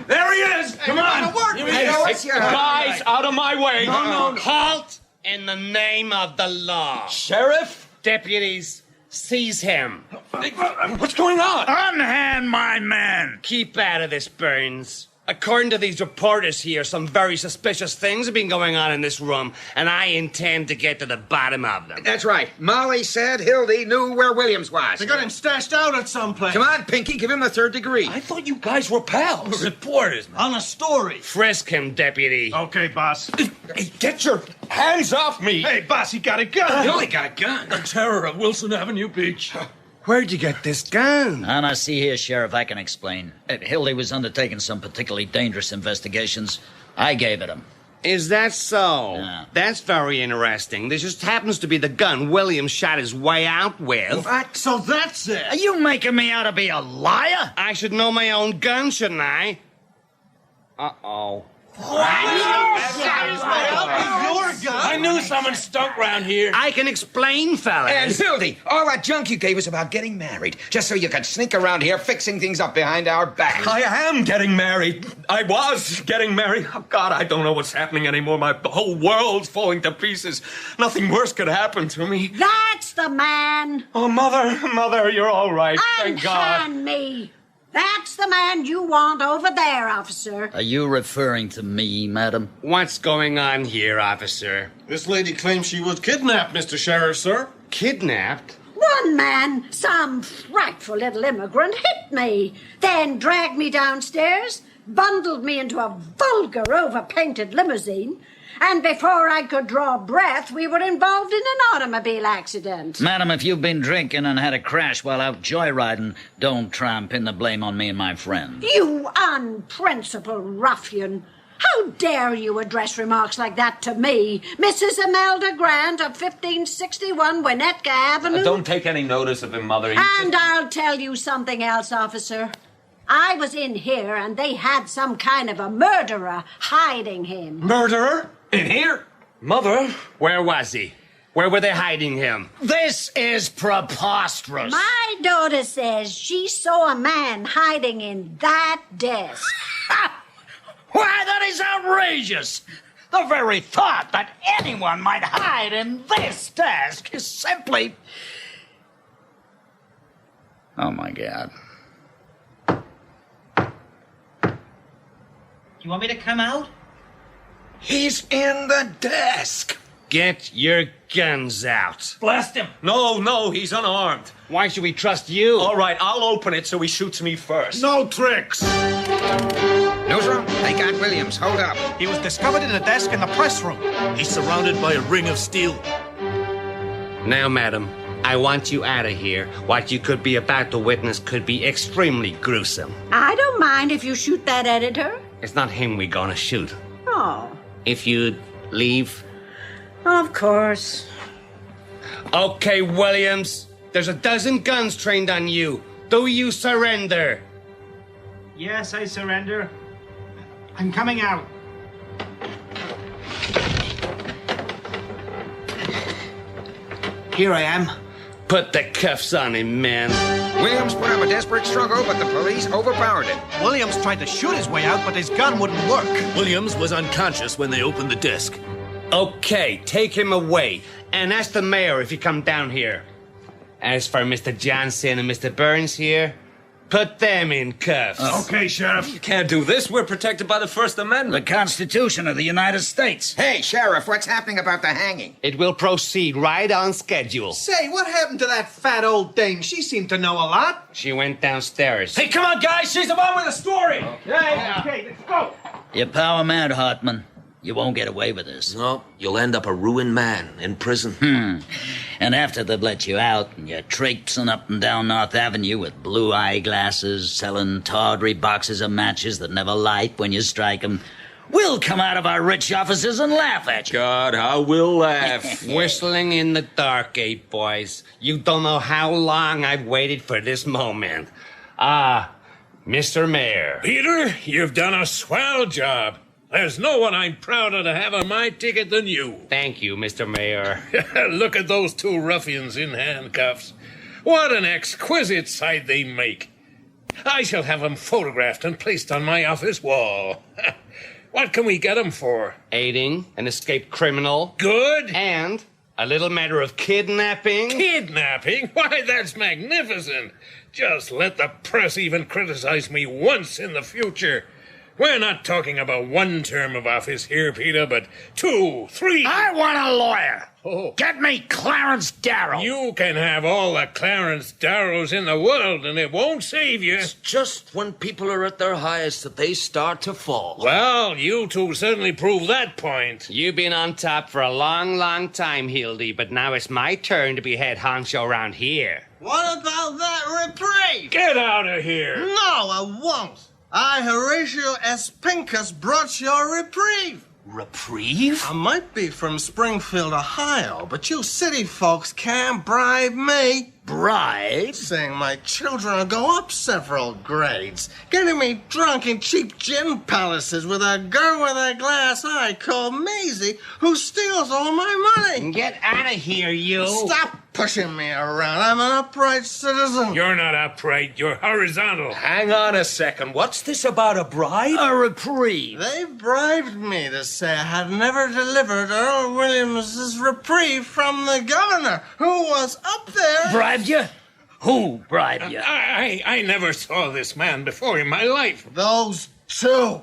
There he is! Come on! Guys, out of my way! No. Halt! In the name of the law. Sheriff? Deputies, seize him. What's going on? Unhand my man! Keep out of this, Burns. According to these reporters here, some very suspicious things have been going on in this room, and I intend to get to the bottom of them. That's right. Molly said Hildy knew where Williams was. They got him stashed out at some place. Come on, Pinky, give him the 3rd degree. I thought you guys were pals. Reporters, On a story. frisk him, deputy. Okay, boss. Hey, get your hands off me! Hey, boss, he got a gun. He only got a gun. The terror of Wilson Avenue Beach. Where'd you get this gun? And I see here, Sheriff, I can explain. Hildy was undertaking some particularly dangerous investigations. I gave it him. Is that so? That's very interesting. This just happens to be the gun Williams shot his way out with. So that's it. Are you making me out to be a liar? I should know my own gun, shouldn't I? Uh-oh. I knew someone stunk round here. I can explain, fellas. And Hildy, all that junk you gave us about getting married, just so you could sneak around here fixing things up behind our backs. I am getting married. I was getting married. Oh, God, I don't know what's happening anymore. My whole world's falling to pieces. Nothing worse could happen to me. That's the man. Oh, Mother, you're all right. Thank God. Unhand me. That's the man you want over there, officer. Are you referring to me, madam? What's going on here, officer? This lady claims she was kidnapped, Mr. Sheriff, sir. Kidnapped? One man, some frightful little immigrant, hit me, then dragged me downstairs, bundled me into a vulgar, overpainted limousine, and before I could draw breath, we were involved in an automobile accident. Madam, if you've been drinking and had a crash while out joyriding, don't try and pin the blame on me and my friend. You unprincipled ruffian. How dare you address remarks like that to me, Mrs. Imelda Grant of 1561 Winnetka Avenue? Don't take any notice of him, Mother. And I'll tell you something else, officer. I was in here and they had some kind of a murderer hiding him. Murderer? In here? Mother? Where was he? Where were they hiding him? This is preposterous. My daughter says she saw a man hiding in that desk. Why, that is outrageous. The very thought that anyone might hide in this desk is simply... Oh, my God. You want me to come out? He's in the desk. Get your guns out. Blast him. No, he's unarmed. Why should we trust you? All right, I'll open it so he shoots me first. No tricks. Newsroom, they got Williams. Hold up. He was discovered in a desk in the press room. He's surrounded by a ring of steel. Now, madam, I want you out of here. What you could be about to witness could be extremely gruesome. I don't mind if you shoot that editor. It's not him we're gonna shoot. Oh, If you'd leave. of course. Okay, Williams. There's a dozen guns trained on you. Do you surrender? Yes, I surrender. I'm coming out. Here I am. Put the cuffs on him, man. Williams put up a desperate struggle, but the police overpowered him. Williams tried to shoot his way out, but his gun wouldn't work. Williams was unconscious when they opened the desk. Okay, take him away. And ask the mayor if he come down here. As for Mr. Johnson and Mr. Burns here, put them in cuffs. Okay, Sheriff. You can't do this. We're protected by the First Amendment. The Constitution of the United States. Hey, Sheriff, what's happening about the hanging? It will proceed right on schedule. Say, what happened to that fat old dame? She seemed to know a lot. She went downstairs. Hey, come on, guys. She's the one with the story. Okay, let's go. You're power mad, Hartman. You won't get away with this. No, you'll end up a ruined man in prison. And after they've let you out, and you're traipsing up and down North Avenue with blue eyeglasses, selling tawdry boxes of matches that never light when you strike 'em, we'll come out of our rich offices and laugh at you. God, how we'll laugh. Whistling in the dark, 8 boys. You don't know how long I've waited for this moment. Mr. Mayor. Peter, you've done a swell job. There's no one I'm prouder to have on my ticket than you. Thank you, Mr. Mayor. Look at those two ruffians in handcuffs. What an exquisite sight they make. I shall have them photographed and placed on my office wall. What can we get them for? Aiding an escaped criminal. Good. And a little matter of kidnapping. Kidnapping? Why, that's magnificent. Just let the press even criticize me once in the future. We're not talking about one term of office here, Peter, but 2, 3... I want a lawyer. Oh. Get me Clarence Darrow. You can have all the Clarence Darrows in the world, and it won't save you. It's just when people are at their highest that they start to fall. Well, you two certainly prove that point. You've been on top for a long, long time, Hildy, but now it's my turn to be head honcho around here. What about that reprieve? Get out of here. No, I won't. I, Horatio S. Pincus, brought your reprieve. Reprieve? I might be from Springfield, Ohio, but you city folks can't bribe me. Bribe? Saying my children will go up several grades, getting me drunk in cheap gin palaces with a girl with a glass eye called Maisie who steals all my money. Get out of here, you. Stop pushing me around. I'm an upright citizen. You're not upright, you're horizontal. Hang on a second. What's this about a bribe? A reprieve. They bribed me to say I had never delivered Earl Williams's reprieve from the governor, who was up there. Bribed you? Who bribed you? I never saw this man before in my life. Those two.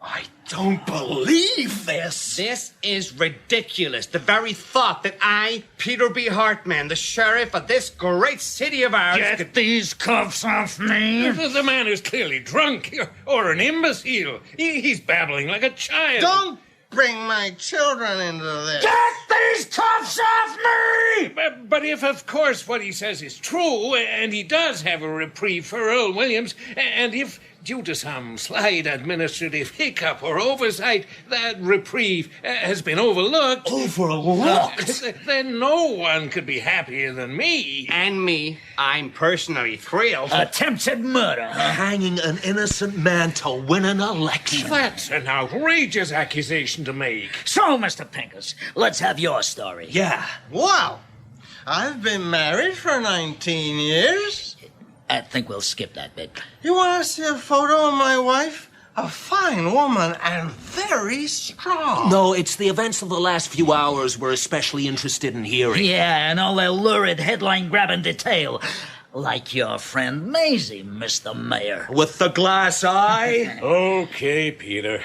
I don't believe this. This is ridiculous. The very thought that I, Peter B. Hartman, the sheriff of this great city of ours... Get these cuffs off me. The man is clearly drunk or an imbecile. He's babbling like a child. Don't bring my children into this. Get these cuffs off me! But if, of course, what he says is true, and he does have a reprieve for Earl Williams, and if, due to some slight administrative hiccup or oversight, that reprieve has been overlooked... Overlooked? Then no one could be happier than me. And me. I'm personally thrilled. Attempted murder. Hanging an innocent man to win an election. That's an outrageous accusation to make. So, Mr. Pincus, let's have your story. Yeah. Wow. I've been married for 19 years. I think we'll skip that bit. You want to see a photo of my wife? A fine woman and very strong. No, it's the events of the last few hours we're especially interested in hearing. Yeah, and all that lurid headline-grabbing detail. Like your friend Maisie, Mr. Mayor. With the glass eye? Okay, Peter.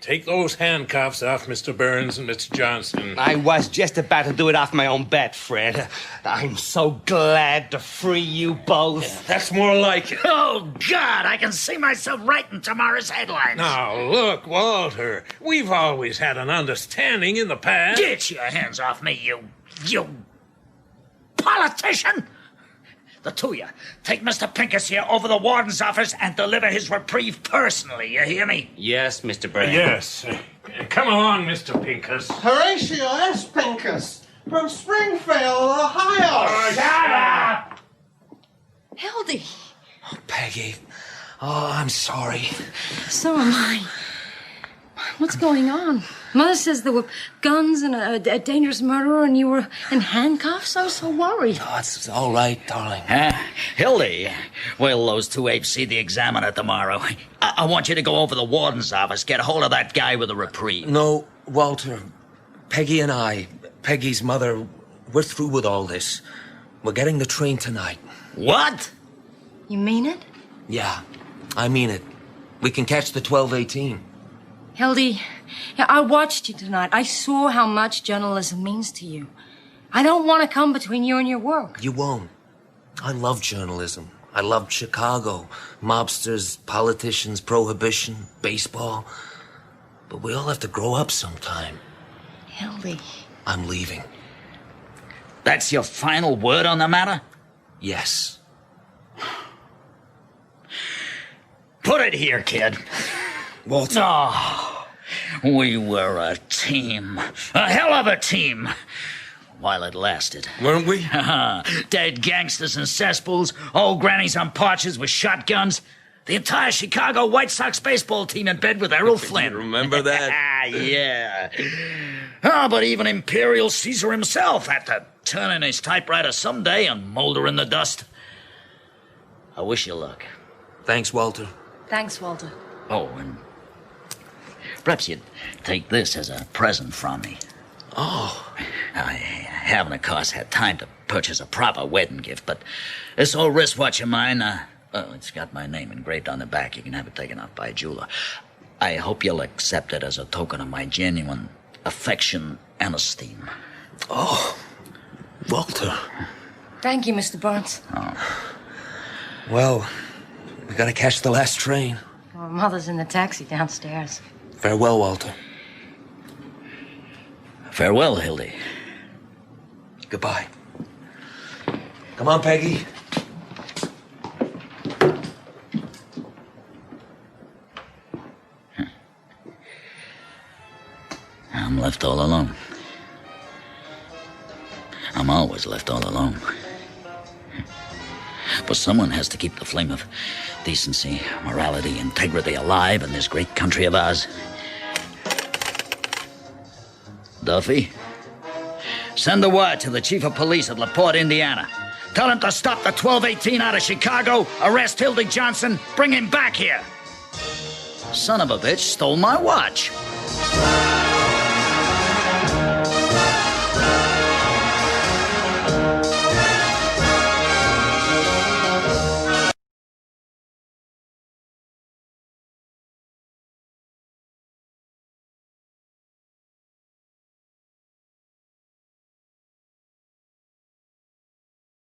Take those handcuffs off Mr. Burns and Mr. Johnson. I was just about to do it off my own bat, Fred. I'm so glad to free you both. That's more like it. Oh, God, I can see myself writing tomorrow's headlines. Now, look, Walter, we've always had an understanding in the past. Get your hands off me, you politician! The two of you, take Mr. Pincus here over the warden's office and deliver his reprieve personally, you hear me? Yes, Mr. Burns. Yes. Come along, Mr. Pincus. Horatio S. Pincus from Springfield, Ohio. Shut up! Hildy. Oh, Peggy. Oh, I'm sorry. So am I. What's going on? Mother says there were guns and a dangerous murderer and you were in handcuffs. I was so worried. Oh, it's all right, darling. Hildy, will those two apes see the examiner tomorrow? I want you to go over to the warden's office, get a hold of that guy with a reprieve. No, Walter. Peggy and I, Peggy's mother, we're through with all this. We're getting the train tonight. What? You mean it? Yeah, I mean it. We can catch the 12:18. Hildy, I watched you tonight. I saw how much journalism means to you. I don't want to come between you and your work. You won't. I love journalism. I loved Chicago. Mobsters, politicians, prohibition, baseball. But we all have to grow up sometime. Hildy. I'm leaving. That's your final word on the matter? Yes. Put it here, kid. Walter. Oh, we were a team. A hell of a team. While it lasted. Weren't we? Dead gangsters and cesspools, old grannies on porches with shotguns. The entire Chicago White Sox baseball team in bed with Errol Flynn. Remember that? Yeah. Oh, but even Imperial Caesar himself had to turn in his typewriter someday and molder in the dust. I wish you luck. Thanks, Walter. Thanks, Walter. Oh, and perhaps you'd take this as a present from me. Oh. I haven't, of course, had time to purchase a proper wedding gift, but this old wristwatch of mine, it's got my name engraved on the back. You can have it taken off by a jeweler. I hope you'll accept it as a token of my genuine affection and esteem. Oh, Walter. Thank you, Mr. Burns. Oh. Well, we gotta catch the last train. Well, Mother's in the taxi downstairs. Farewell, Walter. Farewell, Hildy. Goodbye. Come on, Peggy. I'm left all alone. I'm always left all alone. But someone has to keep the flame of decency, morality, integrity alive in this great country of ours. Duffy, send a word to the chief of police at LaPorte, Indiana. Tell him to stop the 1218 out of Chicago, arrest Hildy Johnson, bring him back here. Son of a bitch stole my watch.